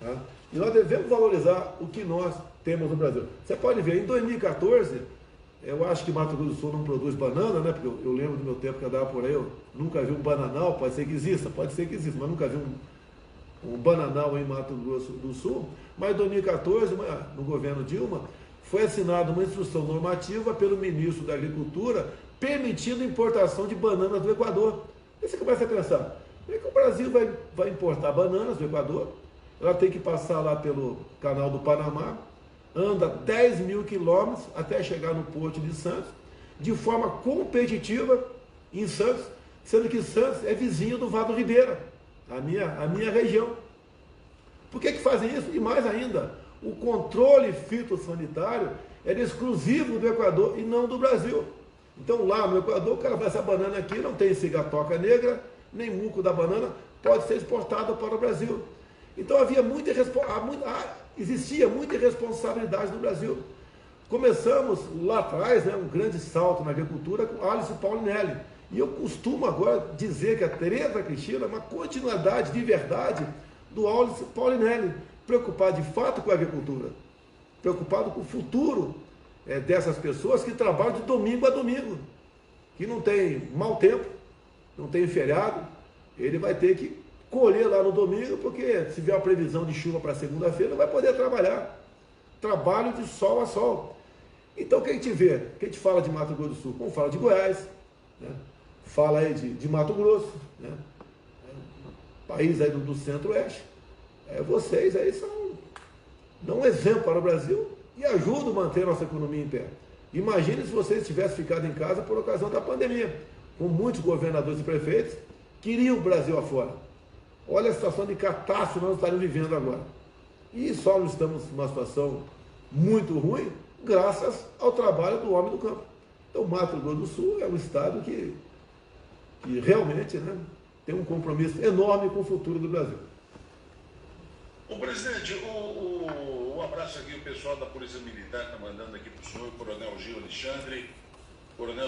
tá? E nós devemos valorizar o que nós temos no Brasil. Você pode ver, em 2014, eu acho que Mato Grosso do Sul não produz banana, né? Porque eu lembro do meu tempo que andava por aí, eu nunca vi um bananal, pode ser que exista, mas nunca vi um bananal em Mato Grosso do Sul. Mas em 2014, no governo Dilma, foi assinada uma instrução normativa pelo ministro da Agricultura, permitindo a importação de bananas do Equador. Aí você começa a pensar, como é que o Brasil vai importar bananas do Equador? Ela tem que passar lá pelo canal do Panamá, anda 10 mil quilômetros até chegar no Porto de Santos, de forma competitiva em Santos, sendo que Santos é vizinho do Vado Ribeira, a minha região. Por que fazem isso? E mais ainda, o controle fitossanitário era exclusivo do Equador e não do Brasil. Então lá no Equador, o cara vai essa banana aqui, não tem cigatoca negra, nem muco da banana, pode ser exportada para o Brasil. Então existia muita irresponsabilidade no Brasil. Começamos lá atrás, né, um grande salto na agricultura com Alice Paulinelli. E eu costumo agora dizer que a Tereza Cristina é uma continuidade de verdade do Alice Paulinelli, preocupado de fato com a agricultura, preocupado com o futuro dessas pessoas que trabalham de domingo a domingo, que não tem mau tempo, não tem feriado, ele vai ter que colher lá no domingo, porque se vier uma previsão de chuva para segunda-feira, não vai poder trabalhar. Trabalho de sol a sol. Então, quem te vê, quem te fala de Mato Grosso do Sul, como fala de Goiás, né? Fala aí de Mato Grosso, né? País aí do centro-oeste, vocês aí dão um exemplo para o Brasil e ajudam a manter a nossa economia em pé. Imagine se vocês tivessem ficado em casa por ocasião da pandemia, com muitos governadores e prefeitos queriam o Brasil afora. Olha a situação de catástrofe que nós estaríamos vivendo agora. E só não estamos numa situação muito ruim graças ao trabalho do homem do campo. Então, Mato Grosso do Sul é um estado que realmente, né, tem um compromisso enorme com o futuro do Brasil. O presidente, um abraço aqui, o pessoal da Polícia Militar está mandando aqui para o senhor, Coronel Gil Alexandre,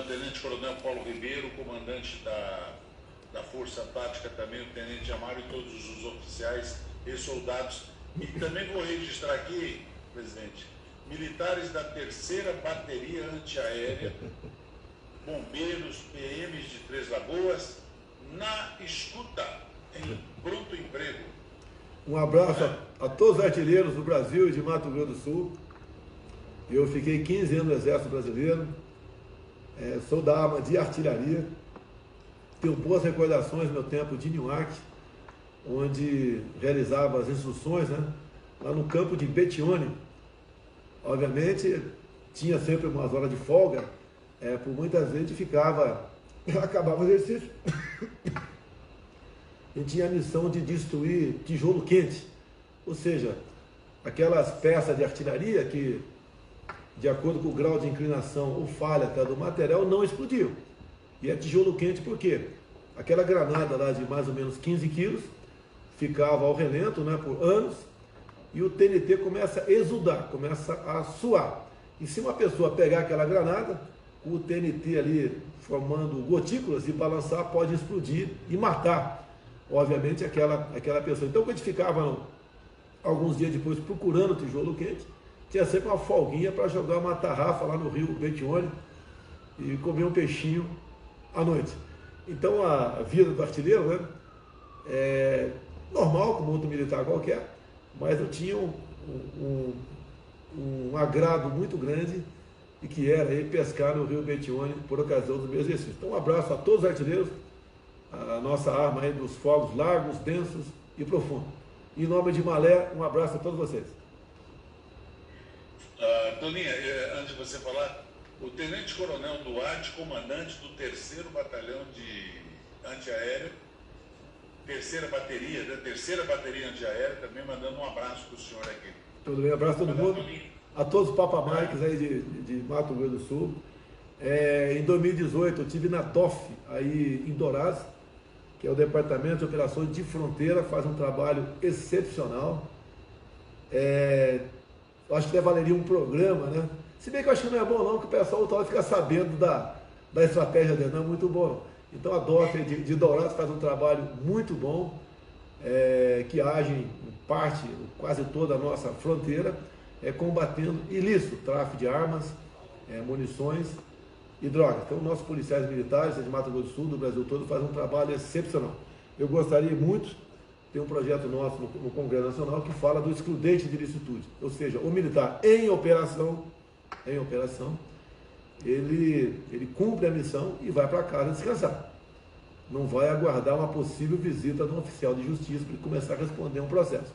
Tenente Coronel Paulo Ribeiro, comandante da Força Tática também, o Tenente Amário e todos os oficiais e soldados. E também vou registrar aqui, presidente, militares da 3ª Bateria Antiaérea, bombeiros, PMs de Três Lagoas, na escuta, em pronto emprego. Um abraço a todos os artilheiros do Brasil e de Mato Grosso do Sul. Eu fiquei 15 anos no Exército Brasileiro, sou da arma de artilharia, tenho boas recordações do meu tempo de Newark, onde realizava as instruções, né, lá no campo de Betione. Obviamente, tinha sempre umas horas de folga, por muitas vezes acabava o exercício, e tinha a missão de destruir tijolo quente, ou seja, aquelas peças de artilharia que, de acordo com o grau de inclinação ou falha até do material, não explodiam. E é tijolo quente por quê? Aquela granada lá de mais ou menos 15 quilos ficava ao relento, né, por anos, e o TNT começa a exudar, começa a suar. E se uma pessoa pegar aquela granada, o TNT ali formando gotículas e balançar, pode explodir e matar, obviamente, aquela pessoa. Então, quando a gente ficava alguns dias depois procurando tijolo quente, tinha sempre uma folguinha para jogar uma tarrafa lá no rio Betione e comer um peixinho à noite. Então, a vida do artilheiro, né, é normal, como outro militar qualquer, mas eu tinha um agrado muito grande, e que era ir pescar no rio Betione por ocasião do meu exercício. Então, um abraço a todos os artilheiros, a nossa arma aí dos fogos largos, densos e profundos. Em nome de Malé, um abraço a todos vocês. Toninha, antes de você falar, o tenente-coronel Duarte, comandante do 3º Batalhão de Antiaéreo, 3ª Bateria, da 3ª Bateria Antiaérea, também mandando um abraço para o senhor aqui. Tudo bem, abraço a todo mundo. A todos os papamaiques aí de Mato Grosso do Sul. Em 2018 eu estive na DOF, aí em Dourados, que é o Departamento de Operações de Fronteira, faz um trabalho excepcional. Acho que até valeria um programa, né? Se bem que eu acho que não é bom não, que o pessoal tal fica sabendo da estratégia dele, não é muito bom. Então a DOF de Dourados faz um trabalho muito bom, que age em parte, quase toda a nossa fronteira, combatendo ilícito, tráfico de armas, munições e drogas. Então, nossos policiais militares de Mato Grosso do Sul, do Brasil todo, fazem um trabalho excepcional. Eu gostaria muito, tem um projeto nosso no Congresso Nacional que fala do excludente de ilicitude, ou seja, o militar em operação, ele cumpre a missão e vai para casa descansar. Não vai aguardar uma possível visita de um oficial de justiça para começar a responder um processo.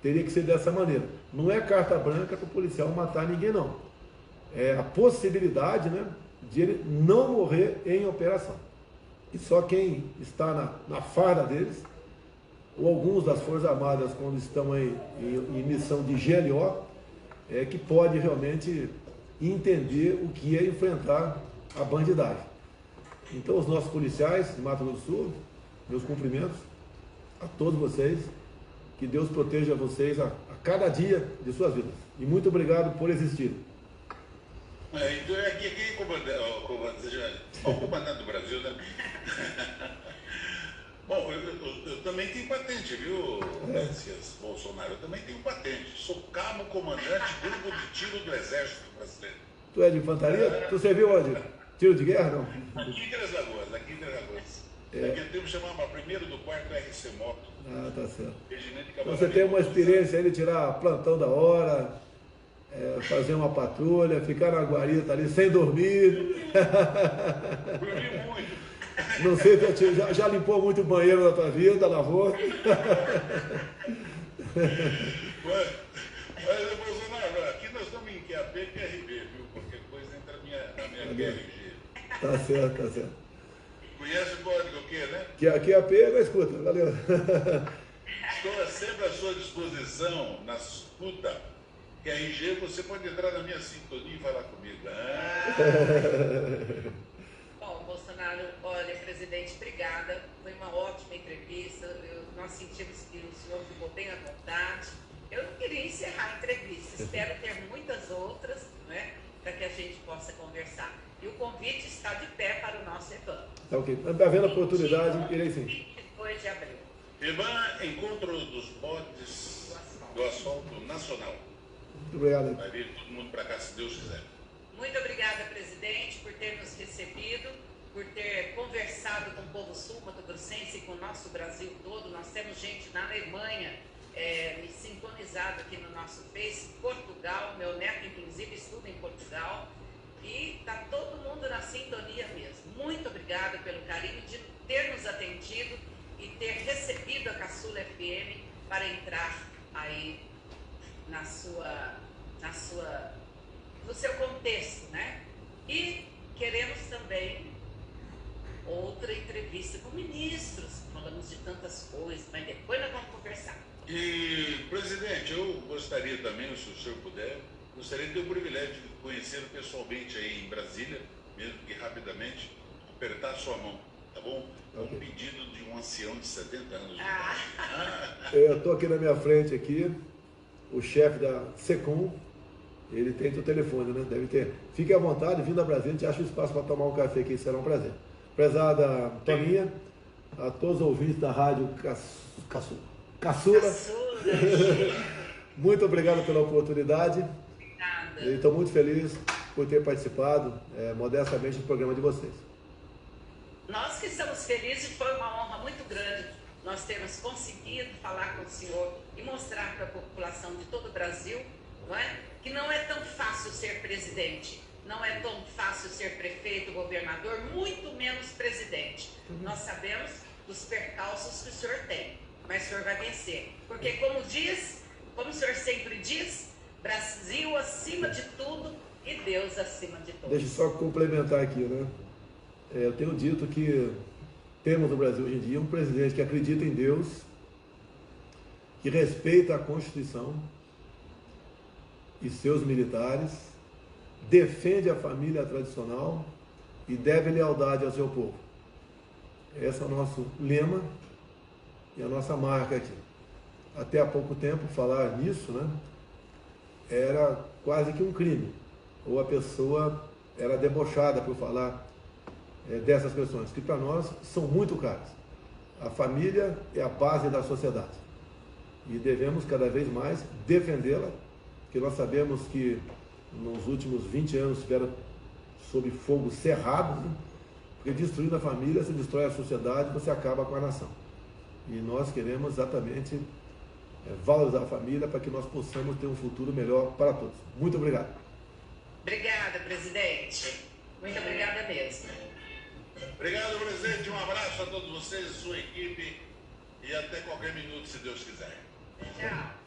Teria que ser dessa maneira. Não é carta branca para o policial matar ninguém, não. É a possibilidade, né, de ele não morrer em operação. E só quem está na farda deles, ou alguns das Forças Armadas, quando estão em missão de GLO, que pode realmente entender o que é enfrentar a bandidagem. Então, os nossos policiais de Mato Grosso do Sul, meus cumprimentos a todos vocês, que Deus proteja vocês a cada dia de suas vidas. E muito obrigado por existir. Então, aqui é o comandante do Brasil, né? Bom, eu também tenho patente, viu, Messias Bolsonaro? Eu também tenho patente. Sou cabo comandante grupo de tiro do Exército Brasileiro. Tu é de infantaria? Tu serviu onde? Tiro de guerra, não? Aqui em Três Lagoas, Aqui eu tenho que chamar primeiro do quarto RC Moto. Ah, tá certo. Então, você tem uma experiência aí de tirar plantão da hora, fazer uma patrulha, ficar na guarita ali sem dormir. Dormi muito. Não sei, já limpou muito o banheiro da tua vida, lavou? Mas, Bolsonaro, aqui nós estamos em QAP e QRB, viu? Qualquer coisa entra na minha QRG. Tá certo, tá certo. Conhece o código o quê, né? QAP não escuta, valeu. Estou sempre à sua disposição, na escuta. QRG, você pode entrar na minha sintonia e falar comigo. Bom, Bolsonaro, olha, presidente, obrigada. Foi uma ótima entrevista. Nós sentimos que o senhor ficou bem à vontade. Eu não queria encerrar a entrevista. Espero ter muitas outras, né, para que a gente possa conversar. E o convite está de pé para o nosso evento. Tá ok. Havendo oportunidade, irei sim. 22 de abril. Encontro dos bodes do asfalto nacional. Muito obrigado. Vai vir todo mundo para cá, se Deus quiser. Muito obrigada, presidente, por ter nos recebido, por ter conversado com o povo sul-mato-grossense e com o nosso Brasil todo. Nós temos gente na Alemanha sintonizado aqui no nosso Face, Portugal, meu neto inclusive estuda em Portugal, e está todo mundo na sintonia mesmo. Muito obrigada pelo carinho de ter nos atendido e ter recebido a Caçula FM para entrar aí no seu contexto, né? E queremos também outra entrevista com ministros. Falamos de tantas coisas, mas depois nós vamos conversar. E, presidente, eu gostaria também, se o senhor puder, gostaria de ter o privilégio de conhecê-lo pessoalmente aí em Brasília, mesmo que rapidamente, apertar a sua mão, tá bom? Okay. Um pedido de um ancião de 70 anos. Eu estou aqui na minha frente aqui, o chefe da SECOM, ele tem teu telefone, né? Deve ter. Fique à vontade, vindo a Brasília, a gente acha um espaço para tomar um café aqui, será um prazer. Prezada Toninha, a todos os ouvintes da rádio Caçula. Muito obrigado pela oportunidade. Obrigada. Estou muito feliz por ter participado, modestamente, do programa de vocês. Nós que estamos felizes, foi uma honra muito grande nós termos conseguido falar com o senhor e mostrar para a população de todo o Brasil, não é? Que não é tão fácil ser presidente, não é tão fácil ser prefeito, governador, muito menos presidente. Nós sabemos dos percalços que o senhor tem, mas o senhor vai vencer. Porque como o senhor sempre diz, Brasil acima de tudo e Deus acima de todos. Deixa eu só complementar aqui, né? Eu tenho dito que temos no Brasil hoje em dia um presidente que acredita em Deus, que respeita a Constituição e seus militares, defende a família tradicional e deve lealdade ao seu povo. Esse é o nosso lema e a nossa marca aqui. Até há pouco tempo, falar nisso, né, era quase que um crime, ou a pessoa era debochada por falar dessas questões, que para nós são muito caras. A família é a base da sociedade e devemos cada vez mais defendê-la, porque nós sabemos que nos últimos 20 anos estiveram sob fogo cerrado, né? Porque destruindo a família, você destrói a sociedade, você acaba com a nação. E nós queremos exatamente valorizar a família para que nós possamos ter um futuro melhor para todos. Muito obrigado. Obrigada, presidente. Muito obrigada mesmo. Obrigado, presidente. Um abraço a todos vocês, sua equipe, e até qualquer minuto, se Deus quiser. Tchau.